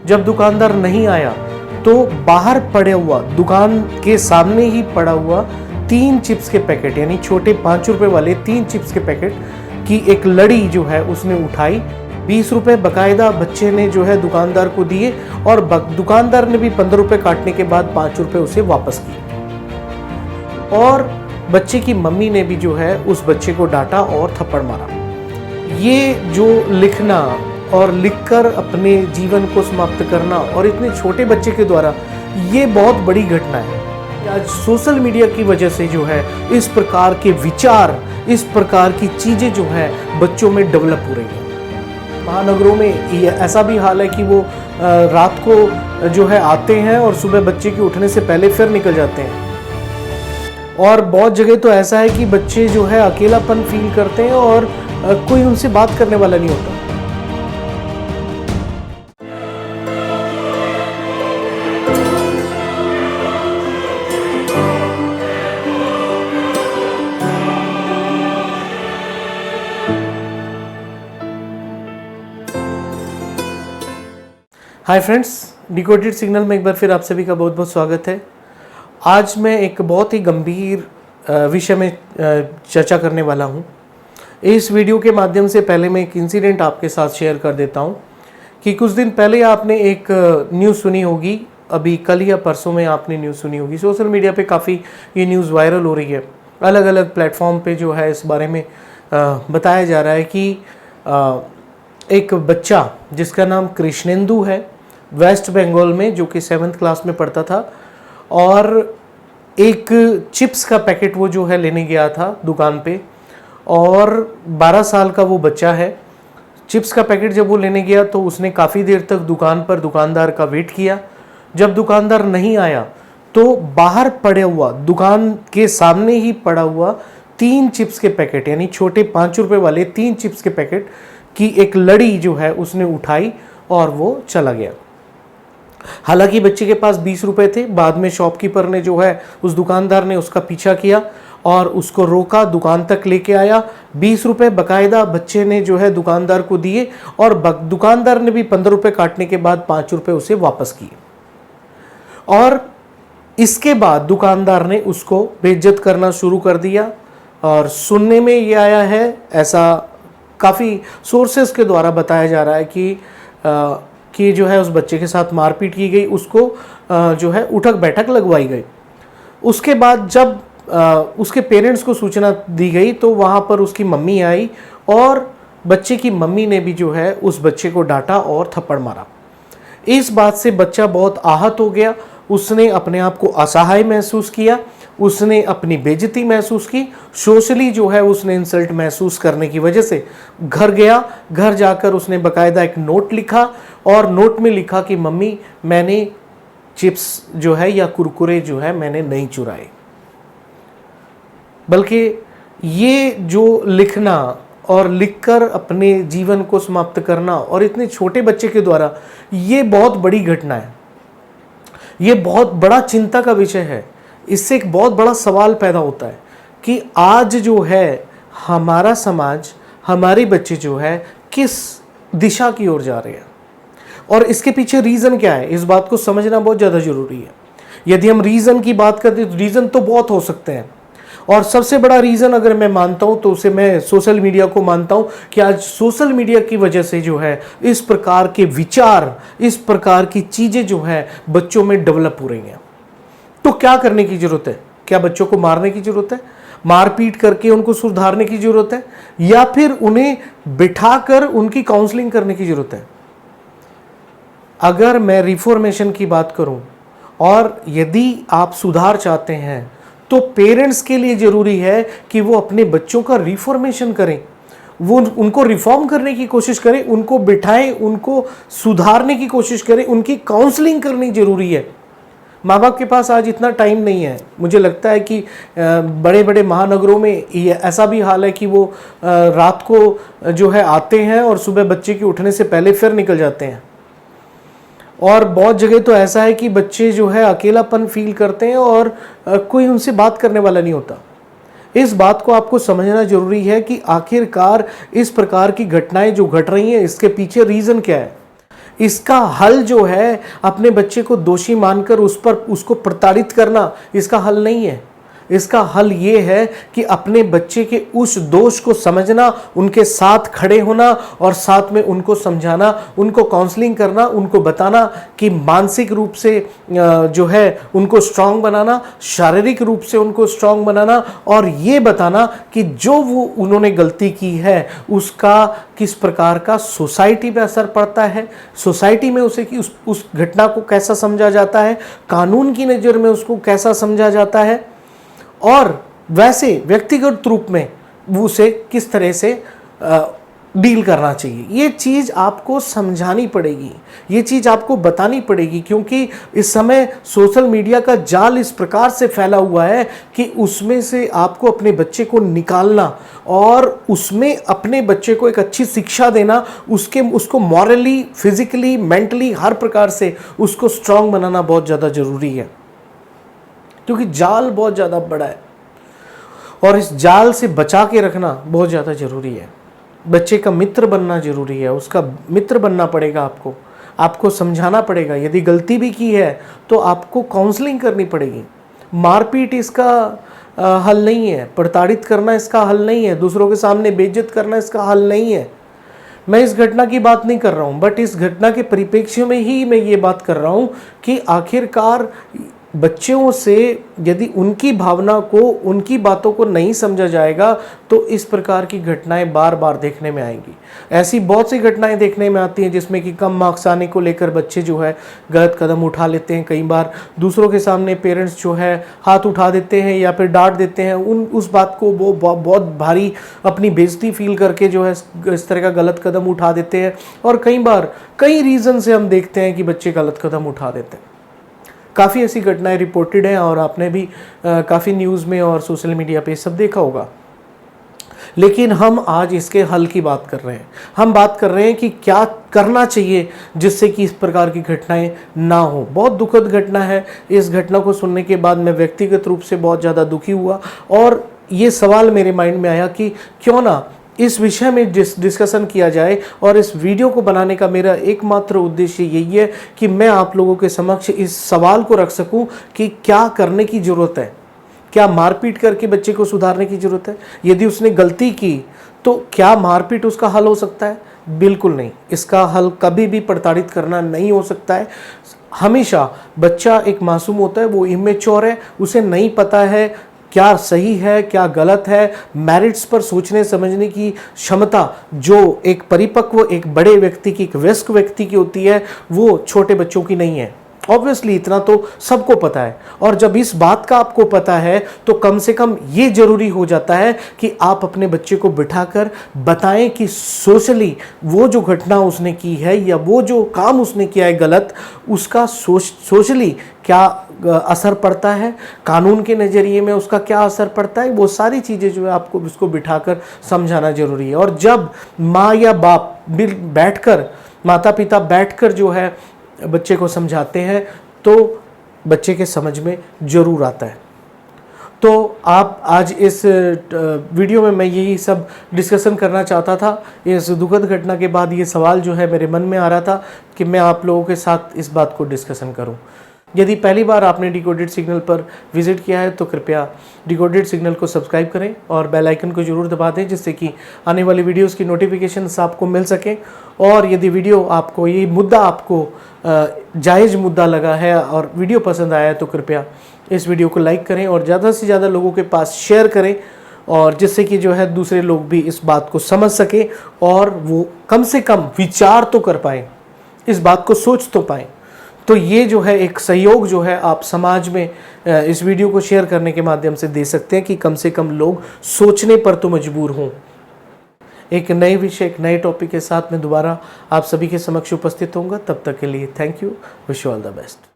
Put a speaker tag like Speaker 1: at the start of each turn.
Speaker 1: जब दुकानदार नहीं आया तो बाहर पड़े हुआ, दुकान के सामने ही पड़ा हुआ 3 चिप्स के पैकेट, यानी छोटे 5 रुपए वाले 3 चिप्स के पैकेट की एक लड़ी जो है उसने उठाई। 20 रुपए बकायदा बच्चे ने जो है दुकानदार को दिए और दुकानदार ने भी 15 रुपए काटने के बाद 5 रुपए उसे वापस किए। और बच्चे की मम्मी ने भी जो है उस बच्चे को डांटा और थप्पड़ मारा। ये जो लिखना और लिखकर अपने जीवन को समाप्त करना और इतने छोटे बच्चे के द्वारा, ये बहुत बड़ी घटना है। आज सोशल मीडिया की वजह से जो है इस प्रकार के विचार, इस प्रकार की चीज़ें जो है बच्चों में डेवलप हो रही हैं। महानगरों में ऐसा भी हाल है कि वो रात को जो है आते हैं और सुबह बच्चे के उठने से पहले फिर निकल जाते हैं। और बहुत जगह तो ऐसा है कि बच्चे जो है अकेलापन फील करते हैं और कोई उनसे बात करने वाला नहीं होता। हाय फ्रेंड्स, डिकोडेड सिग्नल में एक बार फिर आप सभी का बहुत बहुत स्वागत है। आज मैं एक बहुत ही गंभीर विषय में चर्चा करने वाला हूं। इस वीडियो के माध्यम से पहले मैं एक इंसिडेंट आपके साथ शेयर कर देता हूं कि कुछ दिन पहले आपने एक न्यूज़ सुनी होगी, अभी कल या परसों में आपने न्यूज़ सुनी होगी। सोशल मीडिया पे काफ़ी ये न्यूज़ वायरल हो रही है, अलग अलग प्लेटफॉर्म पे जो है इस बारे में बताया जा रहा है कि एक बच्चा जिसका नाम कृष्णेंदु है, वेस्ट बंगाल में, जो कि 7th क्लास में पढ़ता था, और एक चिप्स का पैकेट वो जो है लेने गया था दुकान पे, और 12 साल का वो बच्चा है। चिप्स का पैकेट जब वो लेने गया तो उसने काफ़ी देर तक दुकान पर दुकानदार का वेट किया। जब दुकानदार नहीं आया तो बाहर पड़े हुआ, दुकान के सामने ही पड़ा हुआ 3 चिप्स के पैकेट, यानी छोटे 5 रुपए वाले 3 चिप्स के पैकेट की एक लड़ी जो है उसने उठाई और वो चला गया। हालांकि बच्चे के पास 20 रुपए थे। बाद में शॉपकीपर ने जो है, उस दुकानदार ने उसका पीछा किया और उसको रोका, दुकान तक लेके आया। 20 रुपए बकायदा बच्चे ने जो है दुकानदार को दिए और दुकानदार ने भी 15 रुपए काटने के बाद 5 रुपए उसे वापस किए। और इसके बाद दुकानदार ने उसको बेइज्जत करना शुरू कर दिया। और सुनने में ये आया है, ऐसा काफ़ी सोर्सेस के द्वारा बताया जा रहा है कि जो है उस बच्चे के साथ मारपीट की गई, उसको जो है उठक बैठक लगवाई गई। उसके बाद जब उसके पेरेंट्स को सूचना दी गई तो वहाँ पर उसकी मम्मी आई और बच्चे की मम्मी ने भी जो है उस बच्चे को डांटा और थप्पड़ मारा। इस बात से बच्चा बहुत आहत हो गया। उसने अपने आप को असहाय महसूस किया, उसने अपनी बेइज्जती महसूस की, सोशली जो है उसने इंसल्ट महसूस करने की वजह से घर गया। घर जाकर उसने बकायदा एक नोट लिखा और नोट में लिखा कि मम्मी, मैंने चिप्स जो है या कुरकुरे जो है मैंने नहीं चुराए। बल्कि ये जो लिखना और लिखकर अपने जीवन को समाप्त करना और इतने छोटे बच्चे के द्वारा, ये बहुत बड़ी घटना है। ये बहुत बड़ा चिंता का विषय है। इससे एक बहुत बड़ा सवाल पैदा होता है कि आज जो है हमारा समाज, हमारे बच्चे जो है किस दिशा की ओर जा रहे हैं और इसके पीछे रीज़न क्या है, इस बात को समझना बहुत ज़्यादा ज़रूरी है। यदि हम रीज़न की बात करते हैं तो रीज़न तो बहुत हो सकते हैं, और सबसे बड़ा रीज़न अगर मैं मानता हूं तो उसे मैं सोशल मीडिया को मानता हूं कि आज सोशल मीडिया की वजह से जो है इस प्रकार के विचार, इस प्रकार की चीज़ें जो है बच्चों में डेवलप हो रही हैं। तो क्या करने की ज़रूरत है? क्या बच्चों को मारने की ज़रूरत है, मारपीट करके उनको सुधारने की ज़रूरत है, या फिर उन्हें बिठाकर उनकी काउंसलिंग करने की ज़रूरत है? अगर मैं रिफॉर्मेशन की बात करूं और यदि आप सुधार चाहते हैं तो पेरेंट्स के लिए ज़रूरी है कि वो अपने बच्चों का रिफॉर्मेशन करें, वो उनको रिफॉर्म करने की कोशिश करें, उनको बिठाएं, उनको सुधारने की कोशिश करें, उनकी काउंसलिंग करनी ज़रूरी है। माँ बाप के पास आज इतना टाइम नहीं है। मुझे लगता है कि बड़े बड़े महानगरों में ऐसा भी हाल है कि वो रात को जो है आते हैं और सुबह बच्चे के उठने से पहले फिर निकल जाते हैं। और बहुत जगह तो ऐसा है कि बच्चे जो है अकेलापन फील करते हैं और कोई उनसे बात करने वाला नहीं होता। इस बात को आपको समझना जरूरी है कि आखिरकार इस प्रकार की घटनाएं जो घट रही हैं, इसके पीछे रीज़न क्या है। इसका हल जो है अपने बच्चे को दोषी मानकर उसको प्रताड़ित करना, इसका हल नहीं है। इसका हल ये है कि अपने बच्चे के उस दोष को समझना, उनके साथ खड़े होना और साथ में उनको समझाना, उनको काउंसलिंग करना, उनको बताना कि मानसिक रूप से जो है उनको स्ट्रांग बनाना, शारीरिक रूप से उनको स्ट्रांग बनाना और ये बताना कि जो वो उन्होंने गलती की है उसका किस प्रकार का सोसाइटी पे असर पड़ता है, सोसाइटी में उसे कि उस घटना को कैसा समझा जाता है, कानून की नज़र में उसको कैसा समझा जाता है और वैसे व्यक्तिगत रूप में उसे किस तरह से डील करना चाहिए। ये चीज़ आपको समझानी पड़ेगी, ये चीज़ आपको बतानी पड़ेगी, क्योंकि इस समय सोशल मीडिया का जाल इस प्रकार से फैला हुआ है कि उसमें से आपको अपने बच्चे को निकालना और उसमें अपने बच्चे को एक अच्छी शिक्षा देना, उसको मॉरली, फिजिकली, मेंटली हर प्रकार से उसको स्ट्रांग बनाना बहुत ज़्यादा ज़रूरी है, क्योंकि जाल बहुत ज़्यादा बड़ा है और इस जाल से बचा के रखना बहुत ज़्यादा ज़रूरी है। बच्चे का मित्र बनना ज़रूरी है, उसका मित्र बनना पड़ेगा आपको समझाना पड़ेगा। यदि गलती भी की है तो आपको काउंसलिंग करनी पड़ेगी। मारपीट इसका हल नहीं है, प्रताड़ित करना इसका हल नहीं है, दूसरों के सामने बेइज्जत करना इसका हल नहीं है। मैं इस घटना की बात नहीं कर रहा हूँ, बट इस घटना के परिप्रेक्ष्य में ही मैं ये बात कर रहा हूँ कि आखिरकार बच्चों से यदि उनकी भावना को, उनकी बातों को नहीं समझा जाएगा तो इस प्रकार की घटनाएं बार बार देखने में आएंगी। ऐसी बहुत सी घटनाएं देखने में आती हैं जिसमें कि कम मार्क्स आने को लेकर बच्चे जो है गलत कदम उठा लेते हैं। कई बार दूसरों के सामने पेरेंट्स जो है हाथ उठा देते हैं या फिर डांट देते हैं, उस बात को वो बहुत भारी अपनी बेइज्जती फील करके जो है इस तरह का गलत कदम उठा देते हैं। और कई बार कई रीज़न से हम देखते हैं कि बच्चे गलत कदम उठा देते हैं। काफ़ी ऐसी घटनाएं रिपोर्टेड हैं और आपने भी काफ़ी न्यूज़ में और सोशल मीडिया पे सब देखा होगा। लेकिन हम आज इसके हल की बात कर रहे हैं। हम बात कर रहे हैं कि क्या करना चाहिए जिससे कि इस प्रकार की घटनाएं ना हो। बहुत दुखद घटना है। इस घटना को सुनने के बाद मैं व्यक्तिगत रूप से बहुत ज़्यादा दुखी हुआ और ये सवाल मेरे माइंड में आया कि क्यों ना इस विषय में डिस्कशन किया जाए। और इस वीडियो को बनाने का मेरा एकमात्र उद्देश्य यही है कि मैं आप लोगों के समक्ष इस सवाल को रख सकूं कि क्या करने की ज़रूरत है। क्या मारपीट करके बच्चे को सुधारने की ज़रूरत है? यदि उसने गलती की तो क्या मारपीट उसका हल हो सकता है? बिल्कुल नहीं। इसका हल कभी भी प्रताड़ित करना नहीं हो सकता है। हमेशा बच्चा एक मासूम होता है, वो इमेच्योर है, उसे नहीं पता है क्या सही है क्या गलत है। मेरिट्स पर सोचने समझने की क्षमता जो एक परिपक्व, एक बड़े व्यक्ति की, एक वयस्क व्यक्ति की होती है, वो छोटे बच्चों की नहीं है। ऑब्वियसली इतना तो सबको पता है। और जब इस बात का आपको पता है तो कम से कम ये जरूरी हो जाता है कि आप अपने बच्चे को बिठाकर बताएं कि सोशली वो जो घटना उसने की है या वो जो काम उसने किया है गलत, उसका सोशली क्या असर पड़ता है, कानून के नज़रिए में उसका क्या असर पड़ता है। वो सारी चीज़ें जो है आपको उसको बिठाकर समझाना जरूरी है। और जब माँ या बाप बैठकर, माता पिता बैठकर जो है बच्चे को समझाते हैं तो बच्चे के समझ में ज़रूर आता है। तो आप आज इस वीडियो में मैं यही सब डिस्कशन करना चाहता था। इस दुखद घटना के बाद ये सवाल जो है मेरे मन में आ रहा था कि मैं आप लोगों के साथ इस बात को डिस्कशन करूं। यदि पहली बार आपने डिकोडेड सिग्नल पर विजिट किया है तो कृपया डिकोडेड सिग्नल को सब्सक्राइब करें और बेल आइकन को जरूर दबा दें, जिससे कि आने वाली वीडियोस की नोटिफिकेशंस आपको मिल सकें। और यदि वीडियो आपको, ये मुद्दा आपको जायज़ मुद्दा लगा है और वीडियो पसंद आया है तो कृपया इस वीडियो को लाइक करें और ज़्यादा से ज़्यादा लोगों के पास शेयर करें, और जिससे कि जो है दूसरे लोग भी इस बात को समझ सकें और वो कम से कम विचार तो कर पाएँ, इस बात को सोच तो पाएँ। तो ये जो है एक सहयोग जो है आप समाज में इस वीडियो को शेयर करने के माध्यम से दे सकते हैं कि कम से कम लोग सोचने पर तो मजबूर हों। एक नए विषय, एक नए टॉपिक के साथ मैं दोबारा आप सभी के समक्ष उपस्थित होऊंगा। तब तक के लिए thank you, wish you all the best.